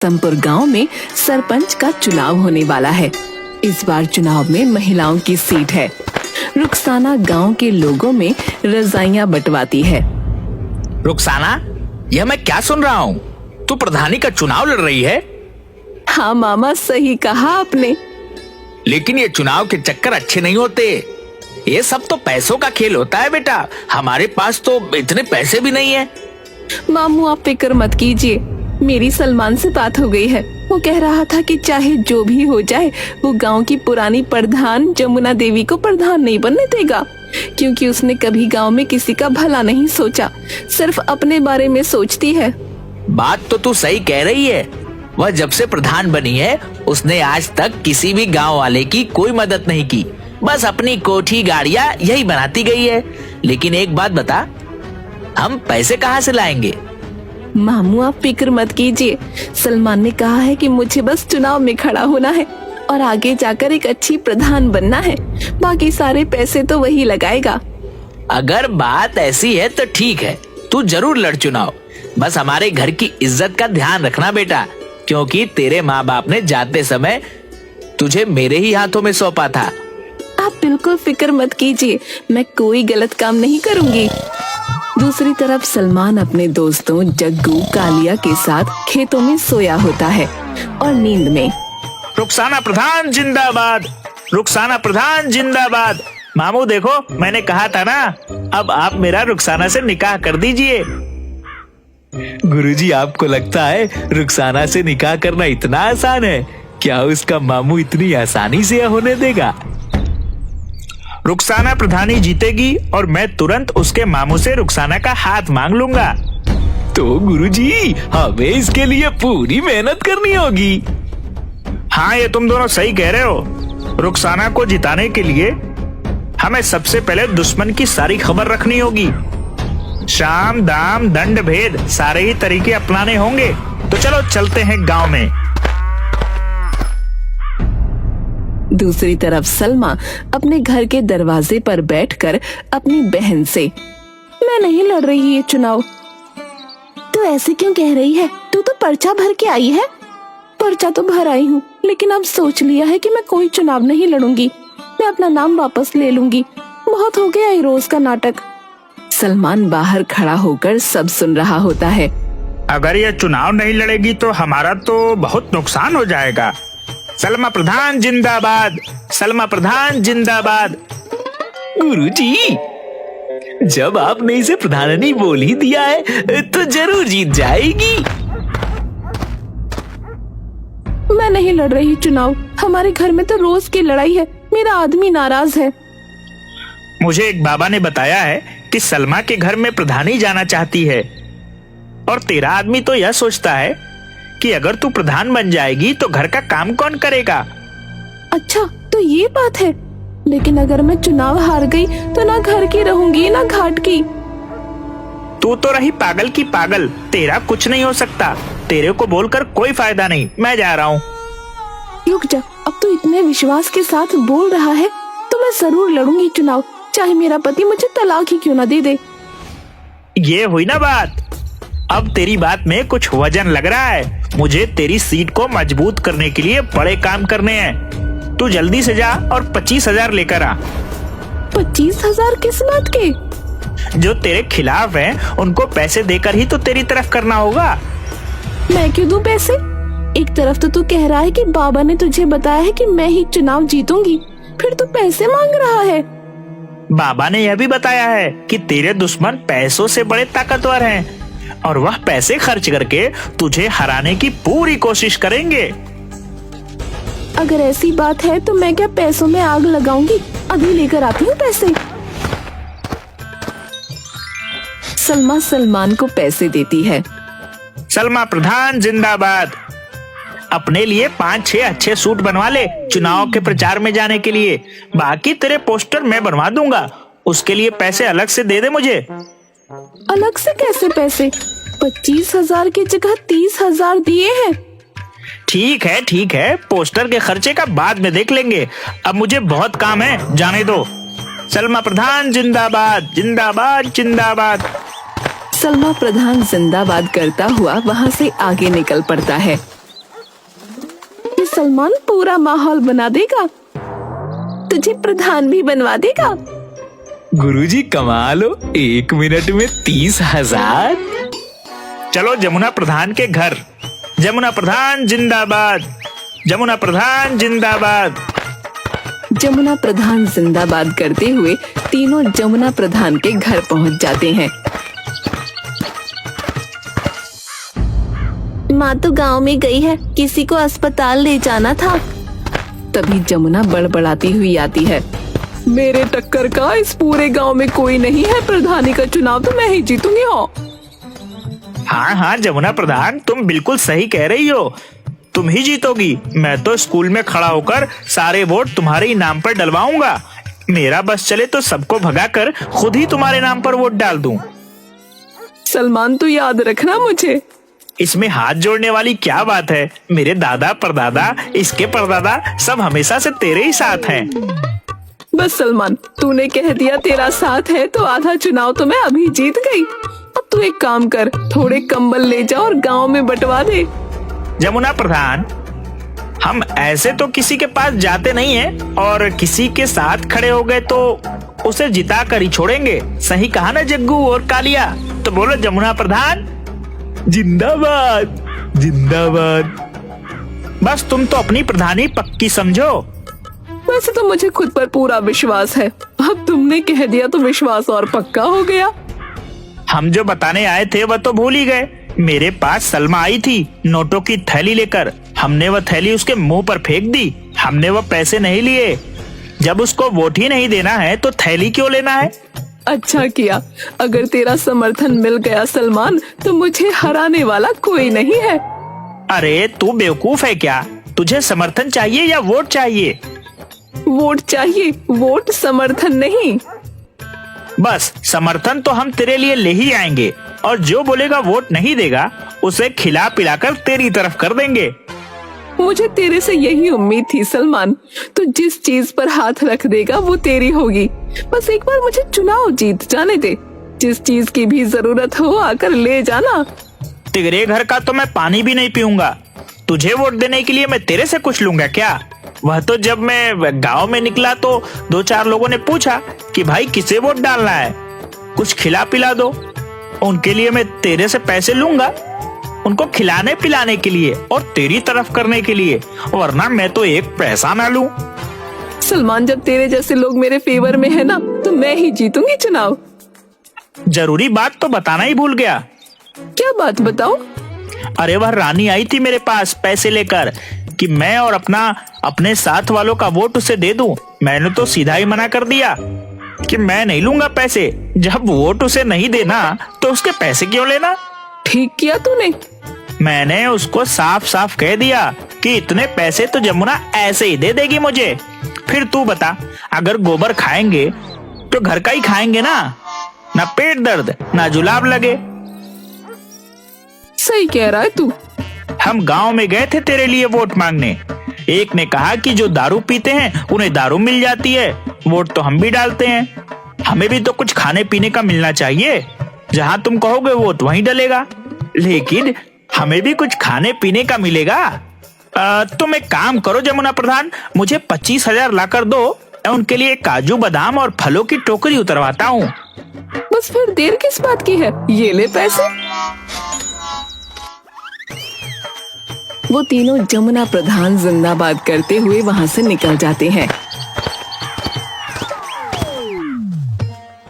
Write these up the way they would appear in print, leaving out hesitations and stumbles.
तमपुर गांव में सरपंच का चुनाव होने वाला है। इस बार चुनाव में महिलाओं की सीट है। रुखसाना गांव के लोगों में रजाइयां बंटवाती है। रुखसाना, यह मैं क्या सुन रहा हूँ? तू प्रधानी का चुनाव लड़ रही है? हाँ मामा, सही कहा आपने। लेकिन ये चुनाव के चक्कर अच्छे नहीं होते। ये सब तो पैसों का खेल होता है बेटा। हमारे पास तो इतने पैसे भी नहीं है। मामू, आप फिक्र मत कीजिए। मेरी सलमान से बात हो गई है। वो कह रहा था कि चाहे जो भी हो जाए वो गांव की पुरानी प्रधान जमुना देवी को प्रधान नहीं बनने देगा, क्योंकि उसने कभी गांव में किसी का भला नहीं सोचा, सिर्फ अपने बारे में सोचती है। बात तो तू सही कह रही है। वह जब से प्रधान बनी है उसने आज तक किसी भी गांव वाले की कोई मदद नहीं की। बस अपनी कोठी गाड़ियां यही बनाती गई है। लेकिन एक बात बता, हम पैसे कहाँ से लाएंगे? मामू, आप फिक्र मत कीजिए। सलमान ने कहा है कि मुझे बस चुनाव में खड़ा होना है और आगे जाकर एक अच्छी प्रधान बनना है। बाकी सारे पैसे तो वही लगाएगा। अगर बात ऐसी है तो ठीक है, तू जरूर लड़ चुनाव। बस हमारे घर की इज्जत का ध्यान रखना बेटा, क्योंकि तेरे माँ बाप ने जाते समय तुझे मेरे ही हाथों में सौंपा था। आप बिल्कुल फिक्र मत कीजिए, मैं कोई गलत काम नहीं करूंगी। दूसरी तरफ सलमान अपने दोस्तों जग्गू कालिया के साथ खेतों में सोया होता है और नींद में। रुखसाना प्रधान जिंदाबाद, रुखसाना प्रधान जिंदाबाद। मामू देखो, मैंने कहा था ना, अब आप मेरा रुखसाना से निकाह कर दीजिए। गुरुजी, आपको लगता है रुखसाना से निकाह करना इतना आसान है? क्या उसका मामू इतनी आसानी से होने देगा? रुखसाना प्रधानी जीतेगी और मैं तुरंत उसके मामू से रुखसाना का हाथ मांग लूंगा। तो गुरुजी, हमें इसके लिए पूरी मेहनत करनी होगी। हाँ, ये तुम दोनों सही कह रहे हो। रुखसाना को जिताने के लिए हमें सबसे पहले दुश्मन की सारी खबर रखनी होगी। शाम दाम दंड भेद सारे ही तरीके अपनाने होंगे। तो चलो चलते हैं गांव में। दूसरी तरफ सलमा अपने घर के दरवाजे पर बैठकर अपनी बहन से, मैं नहीं लड़ रही ये चुनाव। तू ऐसे क्यों कह रही है? तू तो पर्चा भर के आई है। पर्चा तो भर आई हूँ, लेकिन अब सोच लिया है कि मैं कोई चुनाव नहीं लड़ूंगी। मैं अपना नाम वापस ले लूंगी। बहुत हो गया ये रोज का नाटक। सलमान बाहर खड़ा होकर सब सुन रहा होता है। अगर ये चुनाव नहीं लड़ेगी तो हमारा तो बहुत नुकसान हो जाएगा। सलमा प्रधान जिंदाबाद, सलमा प्रधान जिंदाबाद। गुरुजी, जब आपने इसे प्रधानी बोल ही दिया है तो जरूर जीत जाएगी। मैं नहीं लड़ रही चुनाव। हमारे घर में तो रोज की लड़ाई है। मेरा आदमी नाराज है। मुझे एक बाबा ने बताया है कि सलमा के घर में प्रधानी जाना चाहती है, और तेरा आदमी तो यह सोचता है कि अगर तू प्रधान बन जाएगी तो घर का काम कौन करेगा। अच्छा, तो ये बात है। लेकिन अगर मैं चुनाव हार गई तो ना घर की रहूंगी ना घाट की। तू तो रही पागल की पागल। तेरा कुछ नहीं हो सकता। तेरे को बोलकर कोई फायदा नहीं। मैं जा रहा हूँ। रुक जा, अब तो इतने विश्वास के साथ बोल रहा है तो मैं जरूर लड़ूंगी चुनाव, चाहे मेरा पति मुझे तलाक ही क्यों ना दे दे। ये हुई ना बात। अब तेरी बात में कुछ वजन लग रहा है। मुझे तेरी सीट को मजबूत करने के लिए बड़े काम करने हैं। तू जल्दी से जा और 25,000 लेकर आ। 25,000 किस बात के? जो तेरे खिलाफ हैं, उनको पैसे देकर ही तो तेरी तरफ करना होगा। मैं क्यों दूं पैसे? एक तरफ तो तू कह रहा है कि बाबा ने तुझे बताया है कि मैं ही चुनाव जीतूंगी, फिर तू पैसे मांग रहा है। बाबा ने यह भी बताया है कि तेरे दुश्मन पैसों से बड़े ताकतवर हैं और वह पैसे खर्च करके तुझे हराने की पूरी कोशिश करेंगे। अगर ऐसी बात है तो मैं क्या पैसों में आग लगाऊंगी? अभी लेकर आती हूँ पैसे। सलमा सलमान को पैसे देती है। सलमा प्रधान जिंदाबाद। अपने लिए 5-6 अच्छे सूट बनवा ले चुनाव के प्रचार में जाने के लिए। बाकी तेरे पोस्टर मैं बनवा दूंगा। उसके लिए पैसे अलग से दे दे मुझे। अलग से कैसे पैसे? 25,000 की जगह 30,000 दिए हैं। ठीक है, पोस्टर के खर्चे का बाद में देख लेंगे। अब मुझे बहुत काम है, जाने दो। सलमा प्रधान जिंदाबाद, जिंदाबाद, जिंदाबाद। सलमा प्रधान जिंदाबाद करता हुआ वहाँ से आगे निकल पड़ता है। सलमान पूरा माहौल बना देगा, तुझे प्रधान भी बनवा देगा। गुरुजी कमाल हो, 1 मिनट में 30,000। चलो जमुना प्रधान के घर। जमुना प्रधान जिंदाबाद, जमुना प्रधान जिंदाबाद। जमुना प्रधान जिंदाबाद करते हुए तीनों जमुना प्रधान के घर पहुंच जाते हैं। माँ तो गांव में गई है, किसी को अस्पताल ले जाना था। तभी जमुना बड़बड़ाती हुई आती है। मेरे टक्कर का इस पूरे गांव में कोई नहीं है, प्रधानी का चुनाव तो मैं ही जीतूंगी। हो हाँ हाँ जमुना प्रधान, तुम बिल्कुल सही कह रही हो, तुम ही जीतोगी। मैं तो स्कूल में खड़ा होकर सारे वोट तुम्हारे ही नाम पर डलवाऊंगा। मेरा बस चले तो सबको भगाकर खुद ही तुम्हारे नाम पर वोट डाल दूं। सलमान, तू याद रखना मुझे। इसमें हाथ जोड़ने वाली क्या बात है? मेरे दादा परदादा, इसके परदादा सब हमेशा से तेरे ही साथ हैं। बस सलमान, तूने कह दिया तेरा साथ है तो आधा चुनाव तो मैं अभी जीत गई। अब तू एक काम कर, थोड़े कंबल ले जा और गांव में बंटवा दे। जमुना प्रधान, हम ऐसे तो किसी के पास जाते नहीं हैं, और किसी के साथ खड़े हो गए तो उसे जिता कर ही छोड़ेंगे। सही कहा ना जग्गू और कालिया? तो बोलो जमुना प्रधान जिंदाबाद, जिंदाबाद। बस तुम तो अपनी प्रधानी पक्की समझो। वैसे तो मुझे खुद पर पूरा विश्वास है, अब तुमने कह दिया तो विश्वास और पक्का हो गया। हम जो बताने आए थे वह तो भूल ही गए। मेरे पास सलमा आई थी नोटों की थैली लेकर, हमने वह थैली उसके मुंह पर फेंक दी। हमने वह पैसे नहीं लिए। जब उसको वोट ही नहीं देना है तो थैली क्यों लेना है? अच्छा किया, अगर तेरा समर्थन मिल गया सलमान, तो मुझे हराने वाला कोई नहीं है। अरे तू बेवकूफ है क्या? तुझे समर्थन चाहिए या वोट चाहिए? वोट चाहिए, वोट समर्थन नहीं। बस समर्थन तो हम तेरे लिए ले ही आएंगे, और जो बोलेगा वोट नहीं देगा उसे खिला पिलाकर तेरी तरफ कर देंगे। मुझे तेरे से यही उम्मीद थी सलमान, तू जिस चीज पर हाथ रख देगा वो तेरी होगी। बस एक बार मुझे चुनाव जीत जाने दे, जिस चीज की भी जरूरत हो आकर ले जाना। तेरे घर का तो मैं पानी भी नहीं पीऊंगा, तुझे वोट देने के लिए मैं तेरे से कुछ लूंगा क्या? वह तो जब मैं गांव में निकला तो 2-4 लोगों ने पूछा कि भाई किसे वोट डालना है, कुछ खिला पिला दो। उनके लिए मैं तेरे से पैसे लूंगा, उनको खिलाने पिलाने के लिए और तेरी तरफ करने के लिए, वरना मैं तो एक पैसा ना लूं। सलमान, जब तेरे जैसे लोग मेरे फेवर में है ना, तो मैं ही जीतूंगी चुनाव। जरूरी बात तो बताना ही भूल गया। क्या बात बताओ? अरे वह रानी आई थी मेरे पास पैसे लेकर कि मैं और अपने साथ वालों का वोट उसे दे दूं। मैंने तो सीधा ही मना कर दिया कि मैं नहीं लूंगा पैसे। जब वोट उसे नहीं देना तो उसके पैसे क्यों लेना? ठीक किया तूने। मैंने उसको साफ साफ कह दिया कि इतने पैसे तो जमुना ऐसे ही दे देगी मुझे। फिर तू बता, अगर गोबर खाएंगे तो घर का ही खाएंगे ना पेट दर्द ना जुलाब लगे। सही कह रहा है तू। हम गांव में गए थे तेरे लिए वोट मांगने। एक ने कहा कि जो दारू पीते हैं उन्हें दारू मिल जाती है, वोट तो हम भी डालते हैं, हमें भी तो कुछ खाने पीने का मिलना चाहिए। जहां तुम कहोगे वोट वहीं डलेगा, लेकिन हमें भी कुछ खाने पीने का मिलेगा। तुम एक काम करो जमुना प्रधान, मुझे 25,000 लाकर दो, मैं उनके लिए काजू बादाम और फलों की टोकरी उतरवाता हूँ। बस फिर देर किस बात की है, ये ले पैसे। वो तीनों जमुना प्रधान जिंदाबाद करते हुए वहां से निकल जाते हैं।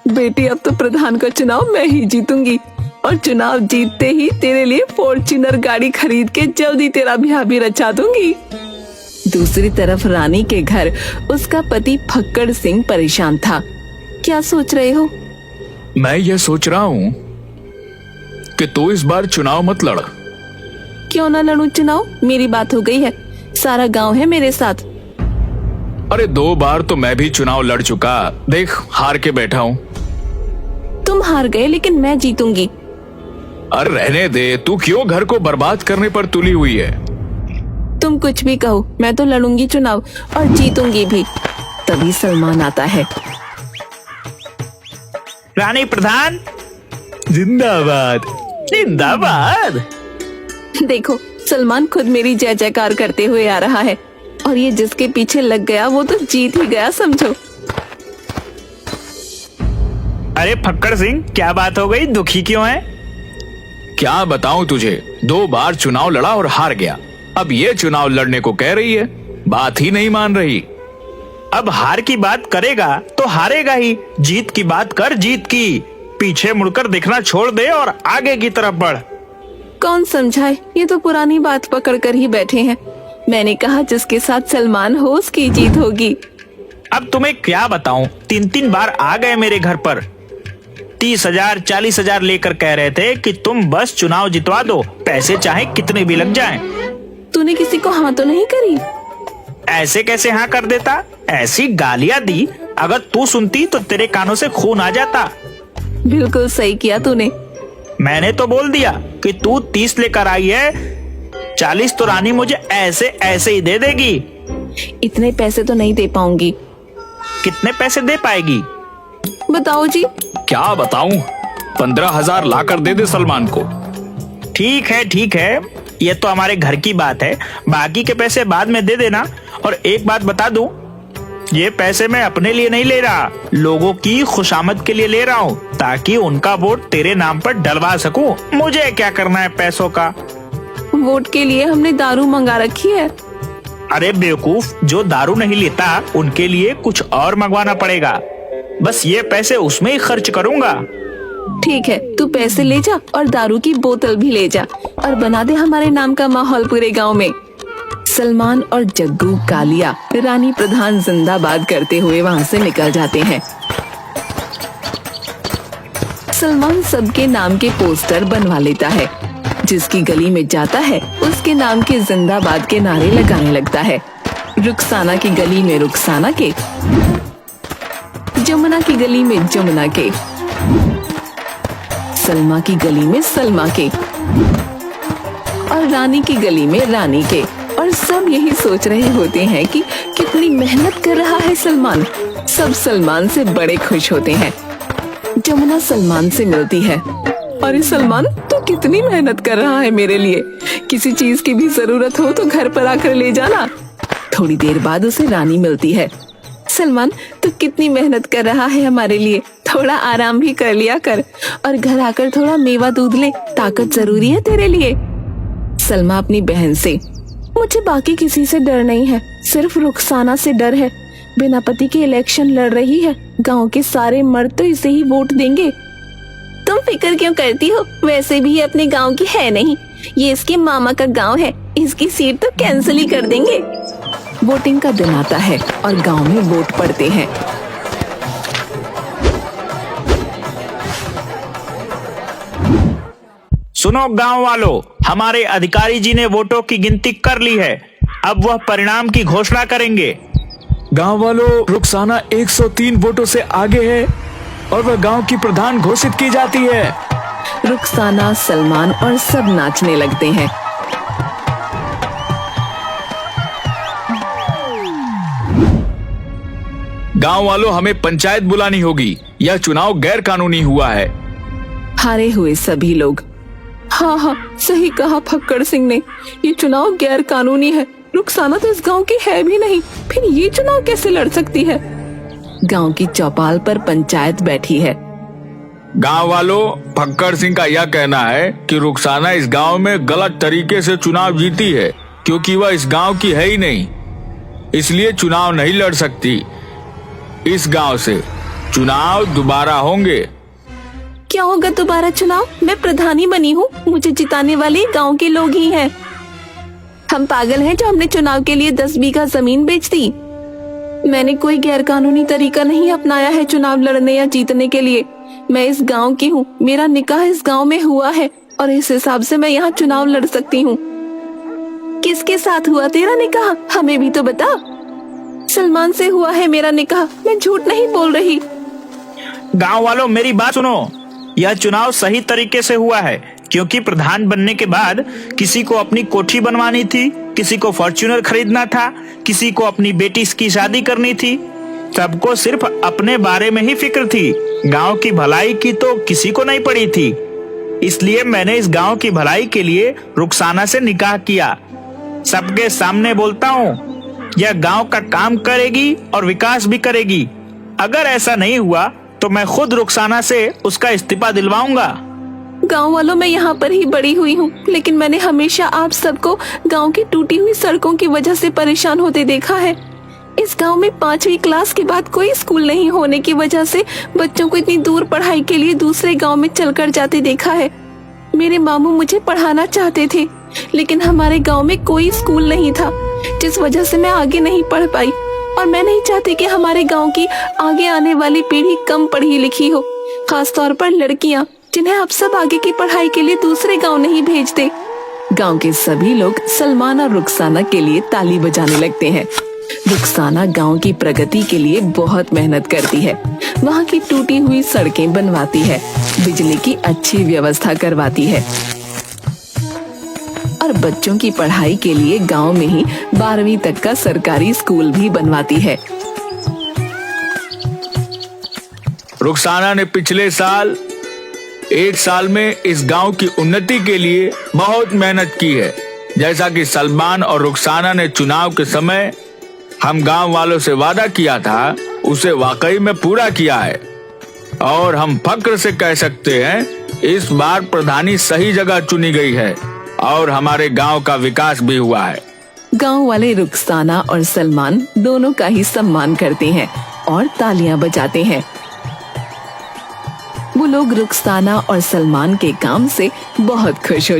बेटी, अब तो प्रधान का चुनाव मैं ही जीतूंगी, और चुनाव जीतते ही तेरे लिए फॉर्च्यूनर गाड़ी खरीद के जल्दी तेरा ब्याह भी रचा दूंगी। दूसरी तरफ रानी के घर उसका पति फक्कड़ सिंह परेशान था। क्या सोच रहे हो? मैं ये सोच रहा हूँ कि तू इस बार चुनाव मत लड़। क्यों ना लड़ूं चुनाव? मेरी बात हो गई है, सारा गांव है मेरे साथ। अरे 2 बार तो मैं भी चुनाव लड़ चुका, देख हार के बैठा हूँ। तुम हार गए लेकिन मैं जीतूंगी। अरे रहने दे, तू क्यों घर को बर्बाद करने पर तुली हुई है? तुम कुछ भी कहो, मैं तो लड़ूंगी चुनाव और जीतूंगी भी। तभी सलमान आता है। रानी प्रधान जिंदाबाद, जिंदाबाद। देखो, सलमान खुद मेरी जय जयकार करते हुए आ रहा है और ये जिसके पीछे लग गया वो तो जीत ही गया समझो। अरे फक्कड़ सिंह, क्या बात हो गई? दुखी क्यों है? क्या बताऊं तुझे, 2 बार चुनाव लड़ा और हार गया। अब ये चुनाव लड़ने को कह रही है, बात ही नहीं मान रही। अब हार की बात करेगा तो हारेगा ही। जीत की बात कर, जीत की। पीछे मुड़कर देखना छोड़ दे और आगे की तरफ बढ़। कौन समझाए, ये तो पुरानी बात पकड़ कर ही बैठे हैं। मैंने कहा जिसके साथ सलमान हो उसकी जीत होगी। अब तुम्हें क्या बताऊं, 3 बार आ गए मेरे घर पर। 30,000 40,000 लेकर कह रहे थे कि तुम बस चुनाव जितवा दो, पैसे चाहे कितने भी लग जाएं। तूने किसी को हाँ तो नहीं करी? ऐसे कैसे हाँ कर देता? ऐसी गालियां दी, अगर तू सुनती तो तेरे कानों से खून आ जाता। बिल्कुल सही किया तूने। मैंने तो बोल दिया कि तू 30 लेकर आई है, 40 तो रानी मुझे ऐसे ऐसे ही दे देगी। इतने पैसे तो नहीं दे पाऊंगी। कितने पैसे दे पाएगी? बताओ जी। क्या बताऊं, 15,000 लाकर दे दे सलमान को। ठीक है, ये तो हमारे घर की बात है, बाकी के पैसे बाद में दे देना। और एक बात बता दूं, ये पैसे मैं अपने लिए नहीं ले रहा, लोगों की खुशामद के लिए ले रहा हूँ, ताकि उनका वोट तेरे नाम पर डलवा सकूं। मुझे क्या करना है पैसों का? वोट के लिए हमने दारू मंगा रखी है। अरे बेवकूफ, जो दारू नहीं लेता उनके लिए कुछ और मंगवाना पड़ेगा। बस ये पैसे उसमें ही खर्च करूंगा। ठीक है, तू पैसे ले जा और दारू की बोतल भी ले जा और बना दे हमारे नाम का माहौल पूरे गांव में। सलमान और जग्गू कालिया रानी प्रधान जिंदाबाद करते हुए वहाँ से निकल जाते हैं। सलमान सबके नाम के पोस्टर बनवा लेता है। जिसकी गली में जाता है उसके नाम के जिंदाबाद के नारे लगाने लगता है। रुखसाना की गली में रुखसाना के, जमुना की गली में जमुना के, सलमा की गली में सलमा के और रानी की गली में रानी के। और सब यही सोच रहे होते हैं कि कितनी मेहनत कर रहा है सलमान। सब सलमान से बड़े खुश होते हैं। जमुना सलमान से मिलती है। अरे सलमान, तू कितनी मेहनत कर रहा है मेरे लिए, किसी चीज की भी जरूरत हो तो घर पर आकर ले जाना। थोड़ी देर बाद उसे रानी मिलती है। सलमान, तू कितनी मेहनत कर रहा है हमारे लिए, थोड़ा आराम भी कर लिया कर और घर आकर थोड़ा मेवा दूध ले, ताकत जरूरी है तेरे लिए। सलमा अपनी बहन से, मुझे बाकी किसी से डर नहीं है, सिर्फ रुखसाना से डर है। बिना पति के इलेक्शन लड़ रही है, गांव के सारे मर्द तो इसे ही वोट देंगे। तुम फिक्र क्यों करती हो, वैसे भी ये अपने गांव की है नहीं, ये इसके मामा का गांव है, इसकी सीट तो कैंसिल ही कर देंगे। वोटिंग का दिन आता है और गांव में वोट पड़ते हैं। सुनो गांव वालों, हमारे अधिकारी जी ने वोटों की गिनती कर ली है, अब वह परिणाम की घोषणा करेंगे। गांव वालों, रुखसाना 103 वोटों से आगे है और वह गांव की प्रधान घोषित की जाती है। रुखसाना, सलमान और सब नाचने लगते हैं। गांव वालों, हमें पंचायत बुलानी होगी, यह चुनाव गैर कानूनी हुआ है। हारे हुए सभी लोग, हाँ, सही कहा फक्कड़ सिंह ने, ये चुनाव गैर कानूनी है। रुखसाना तो इस गांव की है भी नहीं, फिर ये चुनाव कैसे लड़ सकती है? गांव की चौपाल पर पंचायत बैठी है। गांव वालों, फक्कड़ सिंह का यह कहना है कि रुखसाना इस गांव में गलत तरीके से चुनाव जीती है, क्योंकि वह इस गांव की है ही नहीं, इसलिए चुनाव नहीं लड़ सकती। इस गांव से चुनाव दोबारा होंगे। क्या होगा दोबारा चुनाव? मैं प्रधानी बनी हूँ, मुझे जिताने वाले गांव के लोग ही हैं। हम पागल हैं जो हमने चुनाव के लिए 10 बीघा जमीन बेच दी। मैंने कोई गैर कानूनी तरीका नहीं अपनाया है चुनाव लड़ने या जीतने के लिए। मैं इस गांव की हूँ, मेरा निकाह इस गांव में हुआ है और इस हिसाब से मैं यहाँ चुनाव लड़ सकती हूँ। किसके साथ हुआ तेरा निकाह, हमें भी तो बता। सलमान से हुआ है मेरा निकाह, मैं झूठ नहीं बोल रही। गांव वालों, मेरी बात सुनो, यह चुनाव सही तरीके से हुआ है, क्योंकि प्रधान बनने के बाद किसी को अपनी कोठी बनवानी थी, किसी को फॉर्च्यूनर खरीदना था, किसी को अपनी बेटी की शादी करनी थी। सबको सिर्फ अपने बारे में ही फिक्र थी, गांव की भलाई की तो किसी को नहीं पड़ी थी। इसलिए मैंने इस गांव की भलाई के लिए रुखसाना से निकाह किया। सबके सामने बोलता हूँ, यह गांव का काम करेगी और विकास भी करेगी। अगर ऐसा नहीं हुआ तो मैं खुद रुखसाना से उसका इस्तीफा दिलवाऊंगा। गांव वालों, मैं यहाँ पर ही बड़ी हुई हूँ, लेकिन मैंने हमेशा आप सबको गांव की टूटी हुई सड़कों की वजह से परेशान होते देखा है। इस गांव में 5वीं क्लास के बाद कोई स्कूल नहीं होने की वजह से बच्चों को इतनी दूर पढ़ाई के लिए दूसरे गांव में चलकर जाते देखा है। मेरे मामू मुझे पढ़ाना चाहते थे, लेकिन हमारे गांव में कोई स्कूल नहीं था, जिस वजह से मैं आगे नहीं पढ़ पाई। और मैं नहीं चाहती कि हमारे गांव की आगे आने वाली पीढ़ी कम पढ़ी लिखी हो, खास तौर पर लड़कियां, जिन्हें आप सब आगे की पढ़ाई के लिए दूसरे गांव नहीं भेजते। गांव के सभी लोग सलमान और रुखसाना के लिए ताली बजाने लगते हैं। रुखसाना गांव की प्रगति के लिए बहुत मेहनत करती है। वहाँ की टूटी हुई सड़कें बनवाती है, बिजली की अच्छी व्यवस्था करवाती है और बच्चों की पढ़ाई के लिए गांव में ही 12वीं तक का सरकारी स्कूल भी बनवाती है। रुखसाना ने पिछले साल 1 साल में इस गांव की उन्नति के लिए बहुत मेहनत की है। जैसा कि सलमान और रुखसाना ने चुनाव के समय हम गांव वालों से वादा किया था, उसे वाकई में पूरा किया है। और हम फक्र से कह सकते हैं, इस बार प्रधानी सही जगह चुनी गई है और हमारे गांव का विकास भी हुआ है। गांव वाले रुखसाना और सलमान दोनों का ही सम्मान करते हैं और तालियां बजाते हैं। वो लोग रुखसाना और सलमान के काम से बहुत खुश हो